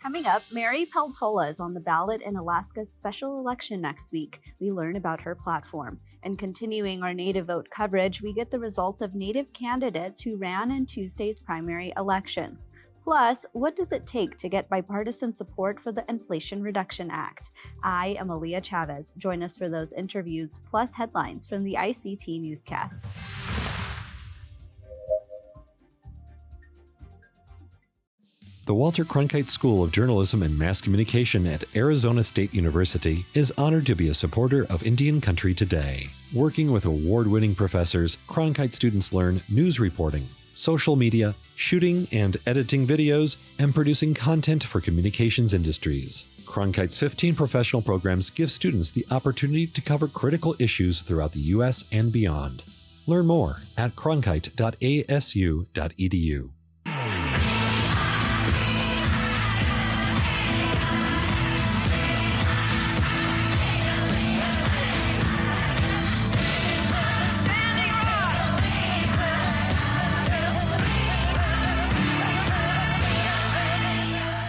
Coming up, Mary Peltola is on the ballot in Alaska's special election next week. We learn about her platform. And continuing our Native vote coverage, we get the results of Native candidates who ran in Tuesday's primary elections. Plus, what does it take to get bipartisan support for the Inflation Reduction Act? I am Aaliyah Chavez. Join us for those interviews, plus headlines from the ICT Newscast. The Walter Cronkite School of Journalism and Mass Communication at Arizona State University is honored to be a supporter of Indian Country Today. Working with award-winning professors, Cronkite students learn news reporting, social media, shooting and editing videos, and producing content for communications industries. Cronkite's 15 professional programs give students the opportunity to cover critical issues throughout the U.S. and beyond. Learn more at cronkite.asu.edu.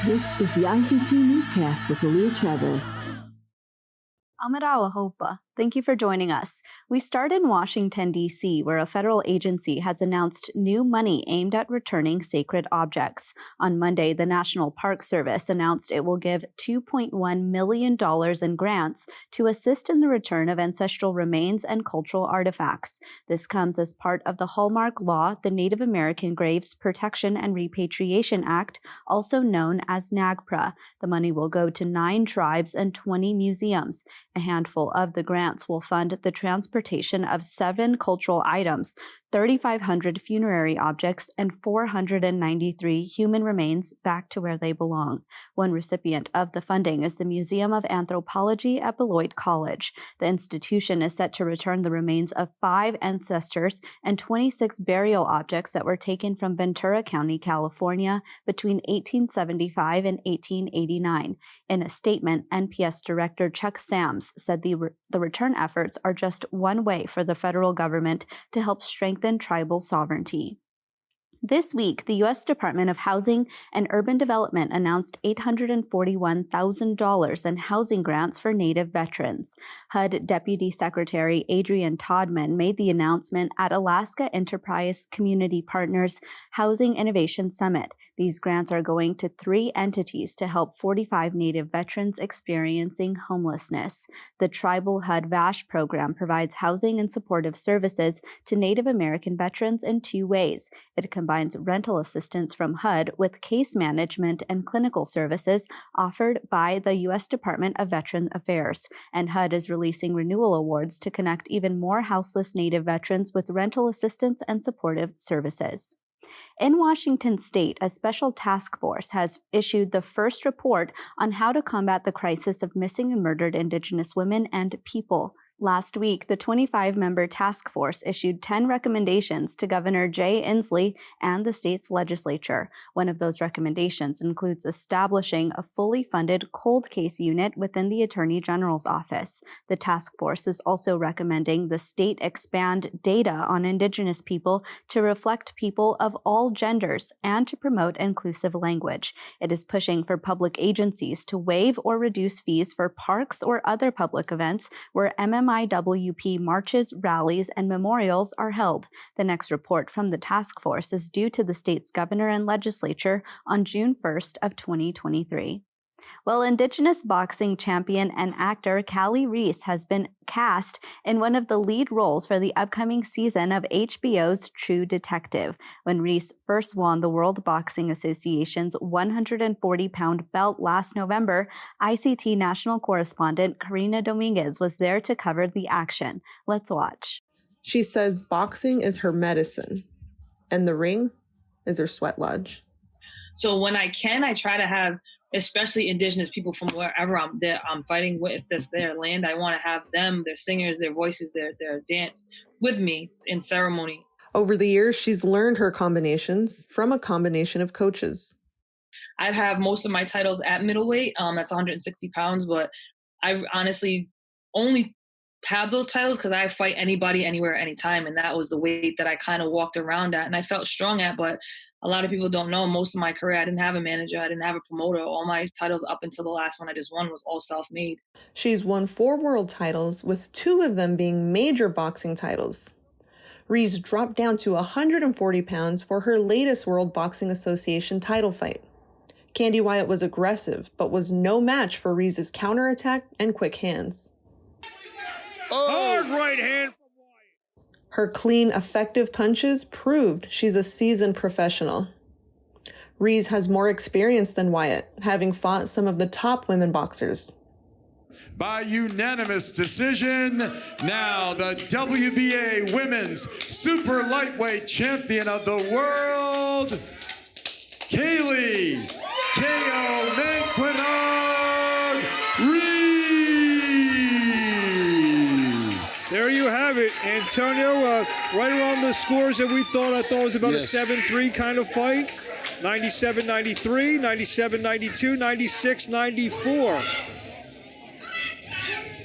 This is the ICT Newscast with Aaliyah Chavez. Amarawa Hopa. Thank you for joining us. We start in Washington, D.C., where a federal agency has announced new money aimed at returning sacred objects. On Monday, the National Park Service announced it will give $2.1 million in grants to assist in the return of ancestral remains and cultural artifacts. This comes as part of the hallmark law, the Native American Graves Protection and Repatriation Act, also known as NAGPRA. The money will go to 9 tribes and 20 museums. A handful of the grants will fund the transportation of 7 cultural items, 3,500 funerary objects, and 493 human remains back to where they belong. One recipient of the funding is the Museum of Anthropology at Beloit College. The institution is set to return the remains of 5 ancestors and 26 burial objects that were taken from Ventura County, California between 1875 and 1889. In a statement, NPS Director Chuck Sams said the return efforts are just one way for the federal government to help strengthen tribal sovereignty. This week, the U.S. Department of Housing and Urban Development announced $841,000 in housing grants for Native veterans. HUD Deputy Secretary Adrian Todman made the announcement at Alaska Enterprise Community Partners Housing Innovation Summit. These grants are going to 3 entities to help 45 Native veterans experiencing homelessness. The Tribal HUD VASH program provides housing and supportive services to Native American veterans in 2 ways. It combines rental assistance from HUD with case management and clinical services offered by the U.S. Department of Veteran Affairs. And HUD is releasing renewal awards to connect even more houseless Native veterans with rental assistance and supportive services. In Washington state, a special task force has issued the first report on how to combat the crisis of missing and murdered Indigenous women and people. Last week, the 25-member task force issued 10 recommendations to Governor Jay Inslee and the state's legislature. One of those recommendations includes establishing a fully funded cold case unit within the Attorney General's office. The task force is also recommending the state expand data on Indigenous people to reflect people of all genders and to promote inclusive language. It is pushing for public agencies to waive or reduce fees for parks or other public events where MMIWP marches, rallies, and memorials are held. The next report from the task force is due to the state's governor and legislature on June 1st of 2023. Well, Indigenous boxing champion and actor Callie Reese has been cast in one of the lead roles for the upcoming season of HBO's True Detective. When Reese first won the World Boxing Association's 140-pound belt last November, ICT national correspondent Karina Dominguez was there to cover the action. Let's watch. She says boxing is her medicine, and the ring is her sweat lodge. So when I can, I try to have especially Indigenous people from wherever I'm fighting with, if that's their land. I want to have them, their singers, their voices, their dance with me in ceremony. Over the years, she's learned her combinations from a combination of coaches. I have most of my titles at middleweight. That's 160 pounds, but I've honestly only have those titles because I fight anybody, anywhere, anytime. And that was the weight that I kind of walked around at and I felt strong at. But a lot of people don't know most of my career, I didn't have a manager. I didn't have a promoter. All my titles up until the last one I just won was all self-made. She's won 4 world titles, with 2 of them being major boxing titles. Rees dropped down to 140 pounds for her latest World Boxing Association title fight. Candy Wyatt was aggressive, but was no match for Rees' counterattack and quick hands. Hard right hand from Wyatt. Her clean, effective punches proved she's a seasoned professional. Rees has more experience than Wyatt, having fought some of the top women boxers. By unanimous decision, now the WBA Women's Super Lightweight Champion of the World, Kaylee K.O. Manquinard Rees. There you have it, Antonio, right around the scores that we thought. I thought it was about a 7-3 kind of fight. 97-93, 97-92, 96-94.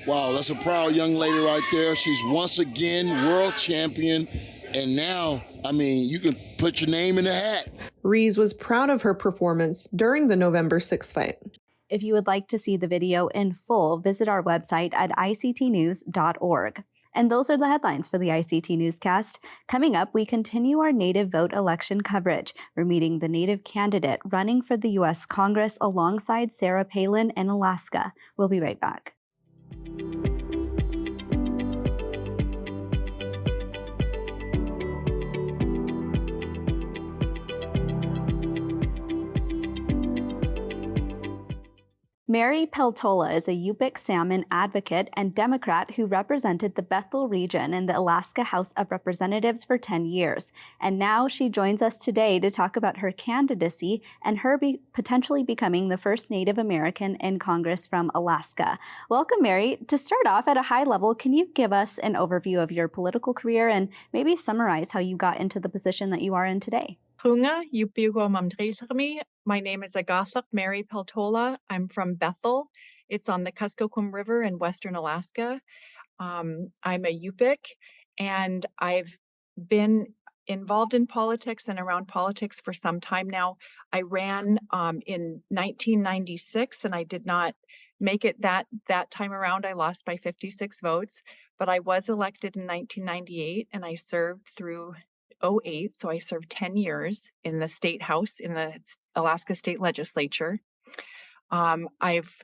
Wow, that's a proud young lady right there. She's once again world champion. And now, I mean, you can put your name in the hat. Rees was proud of her performance during the November 6th fight. If you would like to see the video in full, visit our website at ictnews.org. And those are the headlines for the ICT Newscast. Coming up, we continue our Native vote election coverage. We're meeting the Native candidate running for the U.S. Congress alongside Sarah Palin in Alaska. We'll be right back. Mary Peltola is a Yupik salmon advocate and Democrat who represented the Bethel region in the Alaska House of Representatives for 10 years. And now she joins us today to talk about her candidacy and her potentially becoming the first Native American in Congress from Alaska. Welcome, Mary. To start off at a high level, can you give us an overview of your political career and maybe summarize how you got into the position that you are in today? Hunga, Yupigo Mamdresarmi. My name is Agasak Mary Peltola. I'm from Bethel. It's on the Kuskokwim River in Western Alaska. I'm a Yupik, and I've been involved in politics and around politics for some time now. I ran in 1996, and I did not make it that time around. I lost by 56 votes, but I was elected in 1998, and I served through 2008, so I served 10 years in the state house in the Alaska State Legislature. I've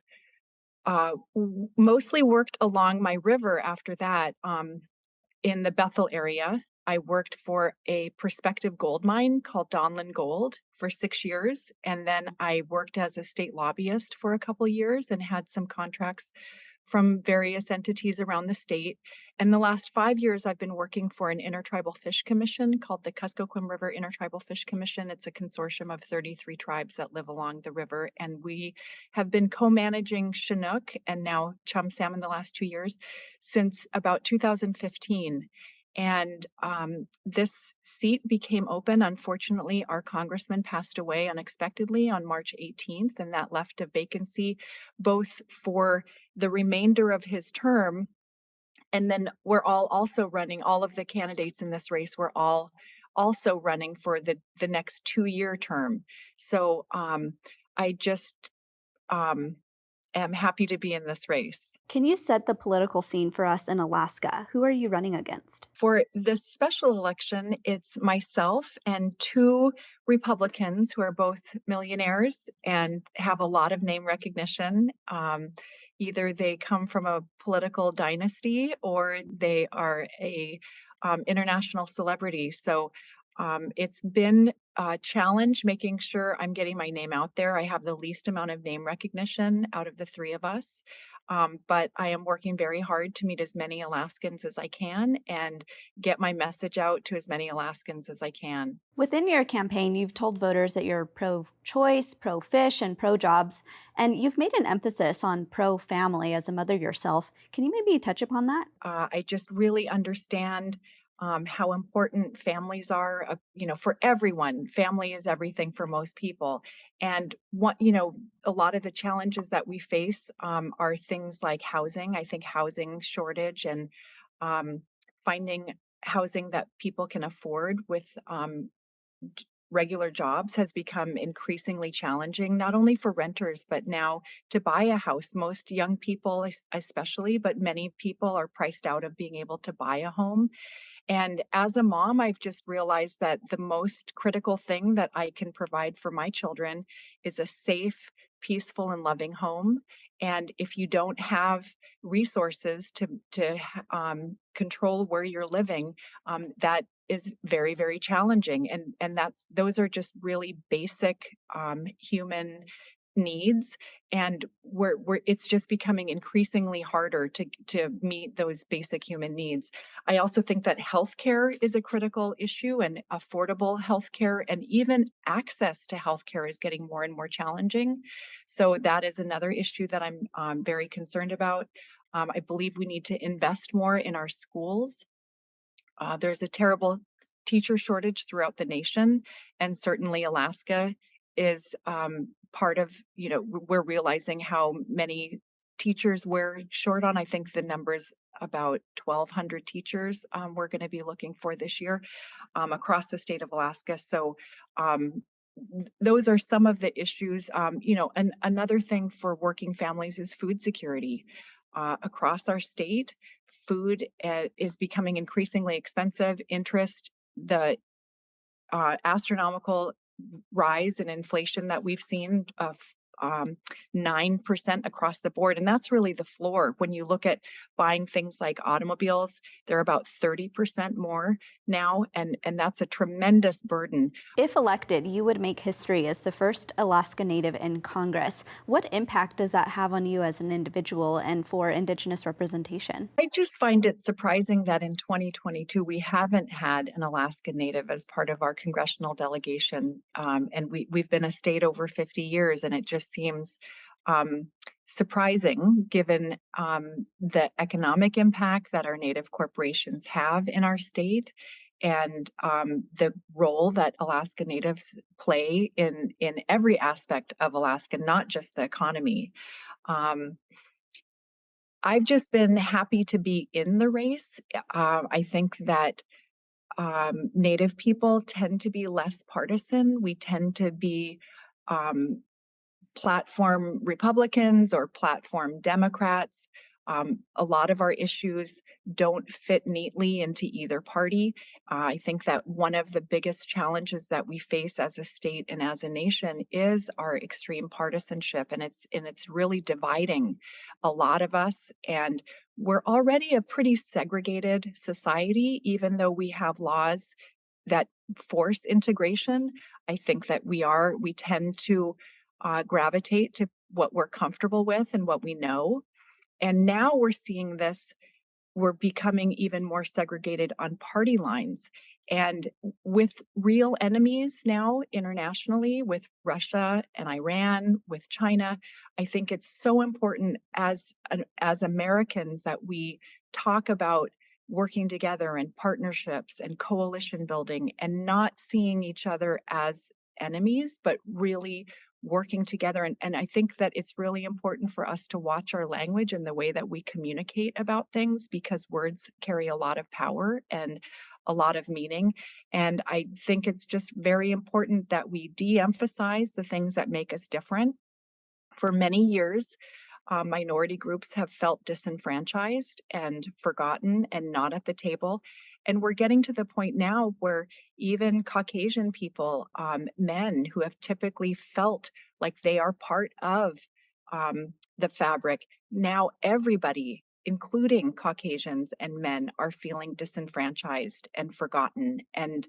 mostly worked along my river after that in the Bethel area. I worked for a prospective gold mine called Donlin Gold for 6 years, and then I worked as a state lobbyist for a couple years and had some contracts from various entities around the state. And the last 5 years, I've been working for an intertribal fish commission called the Kuskokwim River Intertribal Fish Commission. It's a consortium of 33 tribes that live along the river. And we have been co-managing Chinook and now chum salmon the last 2 years since about 2015. And this seat became open. Unfortunately, our congressman passed away unexpectedly on March 18th, and that left a vacancy both for the remainder of his term, and then we're all also running, all of the candidates in this race, we're all also running for the next 2-year term. So I just am happy to be in this race. Can you set the political scene for us in Alaska? Who are you running against? For this special election, it's myself and 2 Republicans who are both millionaires and have a lot of name recognition. Either they come from a political dynasty or they are a international celebrity. So it's been a challenge making sure I'm getting my name out there. I have the least amount of name recognition out of the 3 of us. But I am working very hard to meet as many Alaskans as I can and get my message out to as many Alaskans as I can. Within your campaign, you've told voters that you're pro-choice, pro-fish, and pro-jobs, and you've made an emphasis on pro-family as a mother yourself. Can you maybe touch upon that? I just really understand how important families are, for everyone. Family is everything for most people. And a lot of the challenges that we face are things like housing. I think housing shortage and finding housing that people can afford with regular jobs has become increasingly challenging, not only for renters, but now to buy a house. Most young people, especially, but many people are priced out of being able to buy a home. And as a mom, I've just realized that the most critical thing that I can provide for my children is a safe, peaceful, and loving home. And if you don't have resources to control where you're living, that is very, very challenging. And those are just really basic human needs, and it's just becoming increasingly harder to meet those basic human needs. I also think that healthcare is a critical issue, and affordable healthcare and even access to healthcare is getting more and more challenging. So that is another issue that I'm very concerned about. I believe we need to invest more in our schools. There's a terrible teacher shortage throughout the nation, and certainly Alaska is part of, we're realizing how many teachers we're short on. I think the number's about 1,200 teachers we're going to be looking for this year across the state of Alaska. So those are some of the issues. And another thing for working families is food security. Across our state, food is becoming increasingly expensive. The astronomical rise in inflation that we've seen of 9% across the board. And that's really the floor. When you look at buying things like automobiles, they're about 30% more now. And that's a tremendous burden. If elected, you would make history as the first Alaska Native in Congress. What impact does that have on you as an individual and for Indigenous representation? I just find it surprising that in 2022, we haven't had an Alaska Native as part of our congressional delegation. And we've been a state over 50 years, and it just seems surprising given the economic impact that our Native corporations have in our state, and the role that Alaska Natives play in every aspect of Alaska, not just the economy. I've just been happy to be in the race. I think that Native people tend to be less partisan. We tend to be platform Republicans or platform Democrats. A lot of our issues don't fit neatly into either party. I think that one of the biggest challenges that we face as a state and as a nation is our extreme partisanship, and it's really dividing a lot of us. And we're already a pretty segregated society, even though we have laws that force integration. I think that we tend to gravitate to what we're comfortable with and what we know. And now we're seeing this, we're becoming even more segregated on party lines. And with real enemies now internationally, with Russia and Iran, with China, I think it's so important as Americans that we talk about working together and partnerships and coalition building, and not seeing each other as enemies, but really working together. And I think that it's really important for us to watch our language and the way that we communicate about things, because words carry a lot of power and a lot of meaning. And I think it's just very important that we de-emphasize the things that make us different. For many years, minority groups have felt disenfranchised and forgotten and not at the table. And we're getting to the point now where even Caucasian people, men who have typically felt like they are part of the fabric, now everybody, including Caucasians and men, are feeling disenfranchised and forgotten and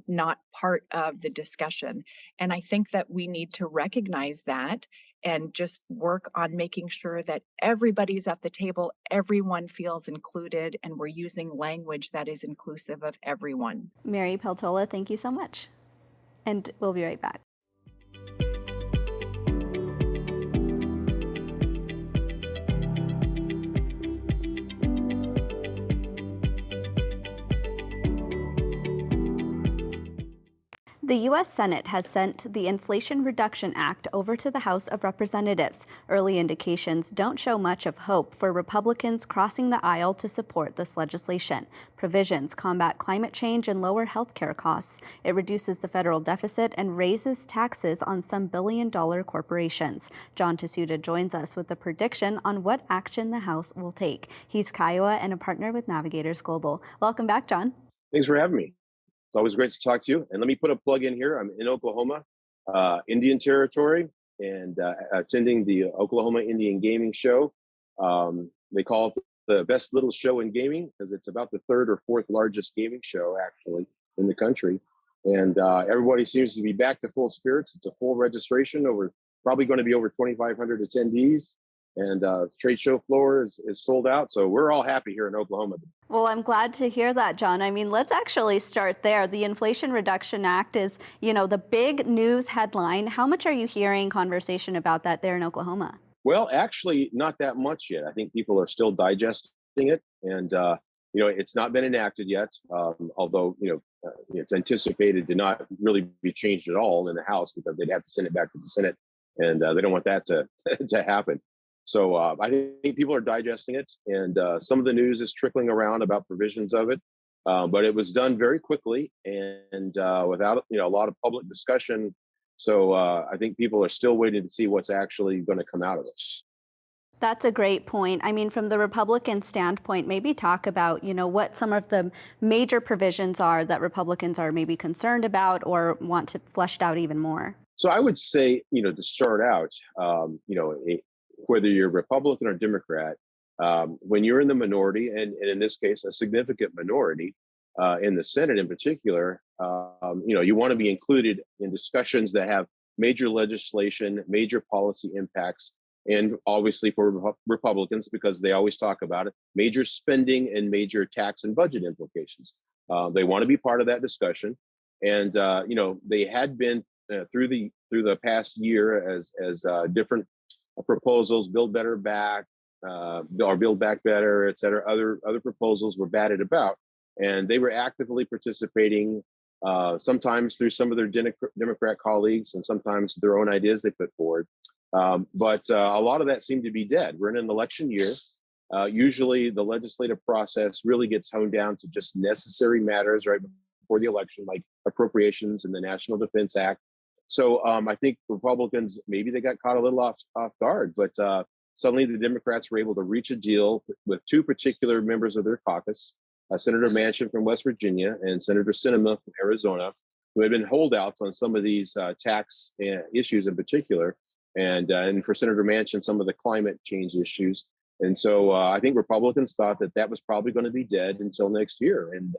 not part of the discussion. And I think that we need to recognize that and just work on making sure that everybody's at the table, everyone feels included, and we're using language that is inclusive of everyone. Mary Peltola, thank you so much. And we'll be right back. The U.S. Senate has sent the Inflation Reduction Act over to the House of Representatives. Early indications don't show much of hope for Republicans crossing the aisle to support this legislation. Provisions combat climate change and lower health care costs. It reduces the federal deficit and raises taxes on some billion-dollar corporations. John Tasuda joins us with a prediction on what action the House will take. He's Kiowa and a partner with Navigators Global. Welcome back, John. Thanks for having me. It's always great to talk to you. And let me put a plug in here. I'm in Oklahoma, Indian Territory, and attending the Oklahoma Indian Gaming Show. They call it the best little show in gaming because it's about the third or fourth largest gaming show, actually, in the country. And everybody seems to be back to full spirits. It's a full registration, probably going to be over 2,500 attendees. And the trade show floor is sold out. So we're all happy here in Oklahoma. Well, I'm glad to hear that, John. I mean, let's actually start there. The Inflation Reduction Act is, the big news headline. How much are you hearing conversation about that there in Oklahoma? Well, actually, not that much yet. I think people are still digesting it. And, it's not been enacted yet, although, it's anticipated to not really be changed at all in the House because they'd have to send it back to the Senate. And they don't want that to happen. So I think people are digesting it, and some of the news is trickling around about provisions of it, but it was done very quickly and without a lot of public discussion. So I think people are still waiting to see what's actually going to come out of it. That's a great point. I mean, from the Republican standpoint, maybe talk about, what some of the major provisions are that Republicans are maybe concerned about or want to fleshed out even more. So I would say, to start out, whether you're Republican or Democrat, when you're in the minority, and in this case, a significant minority in the Senate in particular, you want to be included in discussions that have major legislation, major policy impacts, and obviously for Republicans, because they always talk about it, major spending and major tax and budget implications. They want to be part of that discussion. And, they had been through the past year as different proposals, Build Better Back, or Build Back Better, et cetera. Other proposals were batted about, and they were actively participating, sometimes through some of their Democrat colleagues and sometimes their own ideas they put forward. But a lot of that seemed to be dead. We're in an election year. Usually the legislative process really gets honed down to just necessary matters right before the election, like appropriations and the National Defense Act. So I think Republicans, maybe they got caught a little off guard, but suddenly the Democrats were able to reach a deal with two particular members of their caucus, Senator Manchin from West Virginia and Senator Sinema from Arizona, who had been holdouts on some of these tax issues in particular, and for Senator Manchin, some of the climate change issues. And so I think Republicans thought that was probably going to be dead until next year. And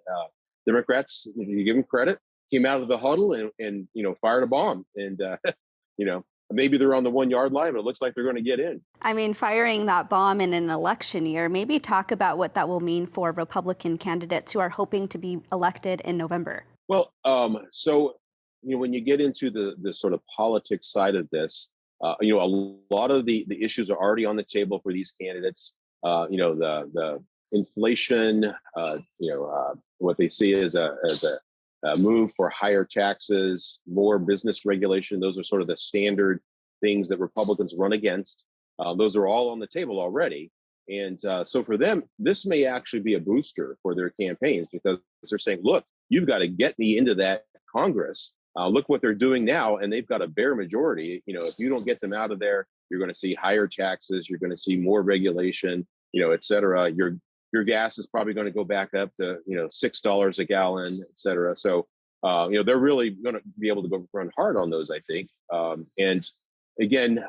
Democrats, you give them credit, came out of the huddle and fired a bomb, and maybe they're on the 1 yard line, but it looks like they're going to get in. I mean, firing that bomb in an election year, maybe talk about what that will mean for Republican candidates who are hoping to be elected in November. Well, so when you get into the sort of politics side of this, a lot of the issues are already on the table for these candidates. The inflation, what they see as a move for higher taxes, more business regulation. Those are sort of the standard things that Republicans run against. Those are all on the table already. And so for them, this may actually be a booster for their campaigns because they're saying, look, you've got to get me into that Congress. Look what they're doing now. And they've got a bare majority. If you don't get them out of there, you're going to see higher taxes. You're going to see more regulation, et cetera. Your gas is probably going to go back up to, $6 a gallon, et cetera. So, they're really going to be able to go run hard on those, I think. And again,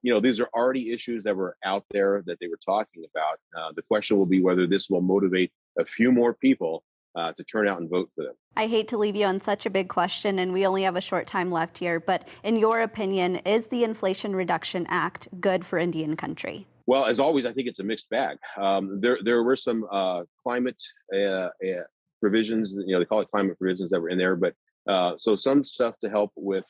these are already issues that were out there that they were talking about. The question will be whether this will motivate a few more people to turn out and vote for them. I hate to leave you on such a big question, and we only have a short time left here, but in your opinion, is the Inflation Reduction Act good for Indian country? Well, as always, I think it's a mixed bag. There were some climate provisions, they call it climate provisions that were in there, but so some stuff to help with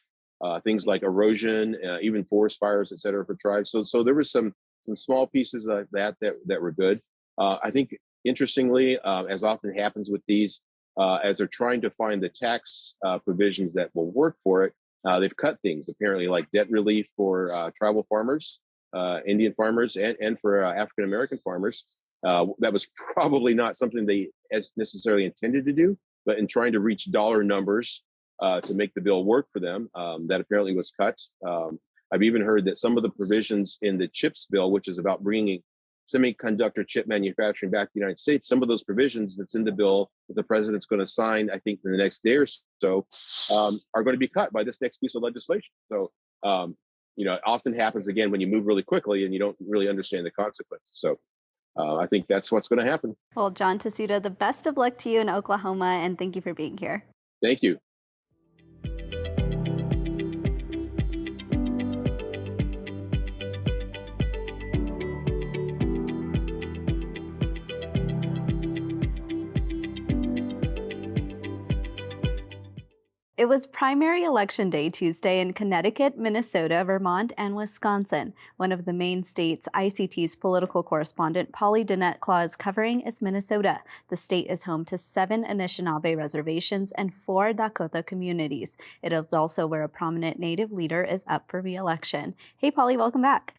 things like erosion, even forest fires, et cetera, for tribes. So there was some small pieces like that were good. I think, interestingly, as often happens with these, as they're trying to find the tax provisions that will work for it, they've cut things, apparently, like debt relief for tribal farmers, Indian farmers, and for African American farmers. That was probably not something they as necessarily intended to do, but in trying to reach dollar numbers to make the bill work for them, that apparently was cut. I've even heard that some of the provisions in the CHIPS bill, which is about bringing semiconductor chip manufacturing back to the United States, some of those provisions that's in the bill that the president's going to sign, I think, in the next day or so, are going to be cut by this next piece of legislation. So, it often happens again when you move really quickly and you don't really understand the consequences. So, I think that's what's going to happen. Well, John Tessuto, the best of luck to you in Oklahoma, and thank you for being here. Thank you. It was primary election day Tuesday in Connecticut, Minnesota, Vermont, and Wisconsin. One of the main states ICT's political correspondent Polly Dennett-Claw is covering is Minnesota. The state is home to 7 Anishinaabe reservations and 4 Dakota communities. It is also where a prominent Native leader is up for re-election. Hey, Polly, welcome back.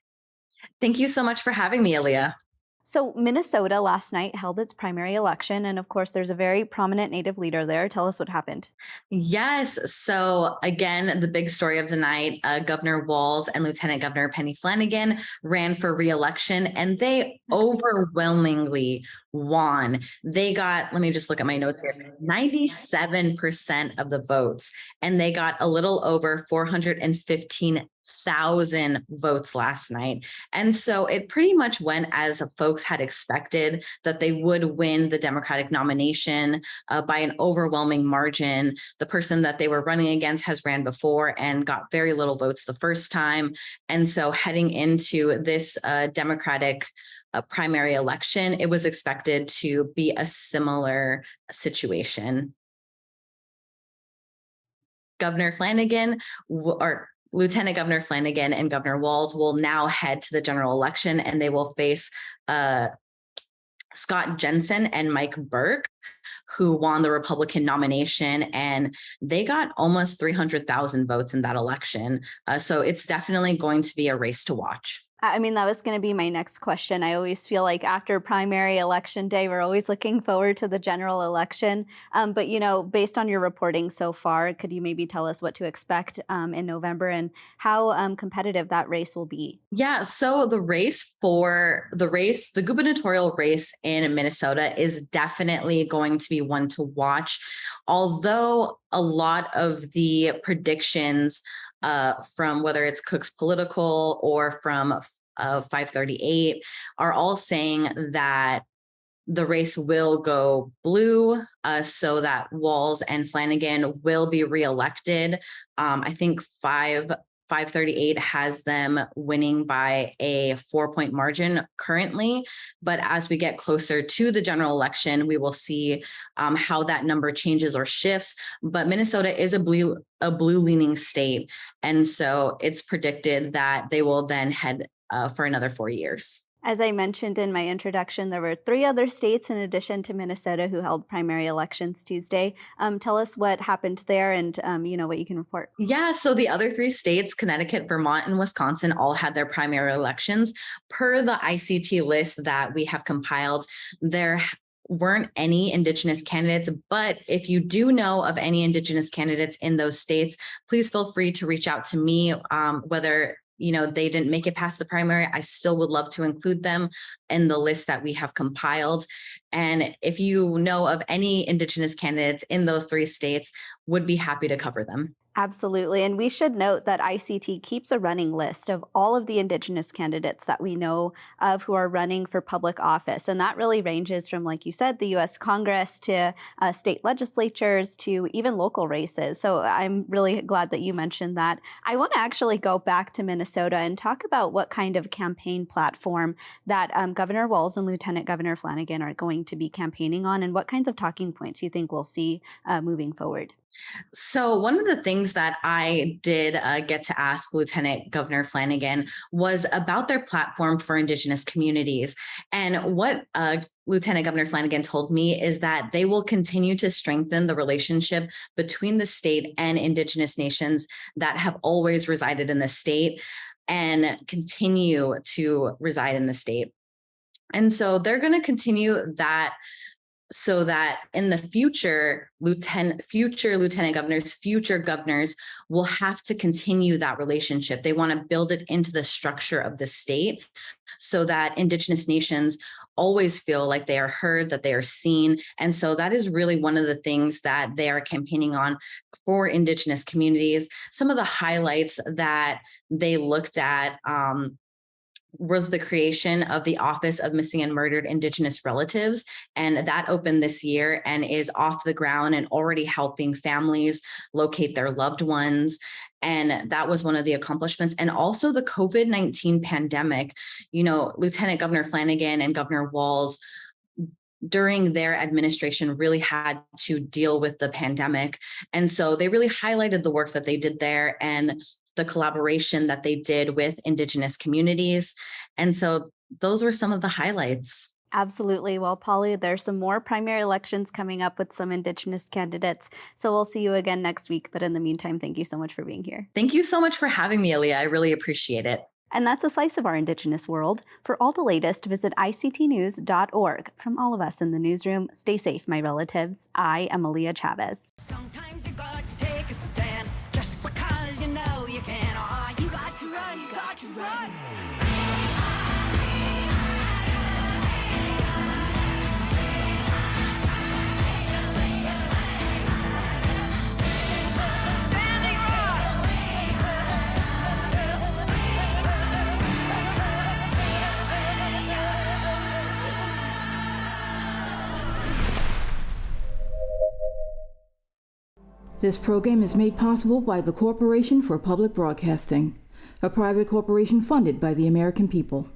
Thank you so much for having me, Aaliyah. So Minnesota last night held its primary election, and of course, there's a very prominent Native leader there. Tell us what happened. Yes. So again, the big story of the night, Governor Walz and Lieutenant Governor Penny Flanagan ran for re-election, and they overwhelmingly won. They got, let me just look at my notes here, 97% of the votes, and they got a little over 415,000 votes last night. And so it pretty much went as folks had expected, that they would win the Democratic nomination by an overwhelming margin. The person that they were running against has ran before and got very little votes the first time. And so heading into this Democratic primary election, it was expected to be a similar situation. Governor Flanagan, or Lieutenant Governor Flanagan and Governor Walz, will now head to the general election, and they will face Scott Jensen and Mike Burke, who won the Republican nomination, and they got almost 300,000 votes in that election. So it's definitely going to be a race to watch. I mean, that was going to be my next question. I always feel like after primary election day, we're always looking forward to the general election. But, based on your reporting so far, could you maybe tell us what to expect in November and how competitive that race will be? Yeah, so the gubernatorial race in Minnesota is definitely going to be one to watch. Although a lot of the predictions from whether it's Cook's Political or from 538 are all saying that the race will go blue, so that Walz and Flanagan will be reelected. I think 538 has them winning by a 4-point margin currently. But as we get closer to the general election, we will see how that number changes or shifts. But Minnesota is a blue leaning state. And so it's predicted that they will then head for another 4 years. As I mentioned in my introduction, there were 3 other states in addition to Minnesota who held primary elections Tuesday. Tell us what happened there and, what you can report. Yeah, so the other 3 states, Connecticut, Vermont, and Wisconsin, all had their primary elections. Per the ICT list that we have compiled, there weren't any Indigenous candidates, but if you do know of any Indigenous candidates in those states, please feel free to reach out to me, whether they didn't make it past the primary. I still would love to include them in the list that we have compiled. And if you know of any Indigenous candidates in those 3 states, would be happy to cover them. Absolutely. And we should note that ICT keeps a running list of all of the Indigenous candidates that we know of who are running for public office. And that really ranges from, like you said, the U.S. Congress to state legislatures to even local races. So I'm really glad that you mentioned that. I want to actually go back to Minnesota and talk about what kind of campaign platform that Governor Walz and Lieutenant Governor Flanagan are going to be campaigning on, and what kinds of talking points you think we'll see moving forward. So one of the things that I did get to ask Lieutenant Governor Flanagan was about their platform for Indigenous communities. And what Lieutenant Governor Flanagan told me is that they will continue to strengthen the relationship between the state and Indigenous nations that have always resided in the state and continue to reside in the state. And so they're going to continue that so that in the future, future lieutenant governors, future governors will have to continue that relationship. They want to build it into the structure of the state so that Indigenous nations always feel like they are heard, that they are seen. And so that is really one of the things that they are campaigning on for Indigenous communities. Some of the highlights that they looked at was the creation of the Office of Missing and Murdered Indigenous Relatives. And that opened this year and is off the ground and already helping families locate their loved ones. And that was one of the accomplishments. And also the COVID-19 pandemic. Lieutenant Governor Flanagan and Governor Walz during their administration really had to deal with the pandemic. And so they really highlighted the work that they did there and the collaboration that they did with Indigenous communities. And so those were some of the highlights. Absolutely. Well, Polly, there's some more primary elections coming up with some Indigenous candidates. So we'll see you again next week. But in the meantime, thank you so much for being here. Thank you so much for having me, Aaliyah. I really appreciate it. And that's a slice of our Indigenous world. For all the latest, visit ictnews.org. From all of us in the newsroom, stay safe, my relatives. I am Aaliyah Chavez. Sometimes you got to take a stand just because you know you can. Oh, you got to run, you got to run. This program is made possible by the Corporation for Public Broadcasting, a private corporation funded by the American people.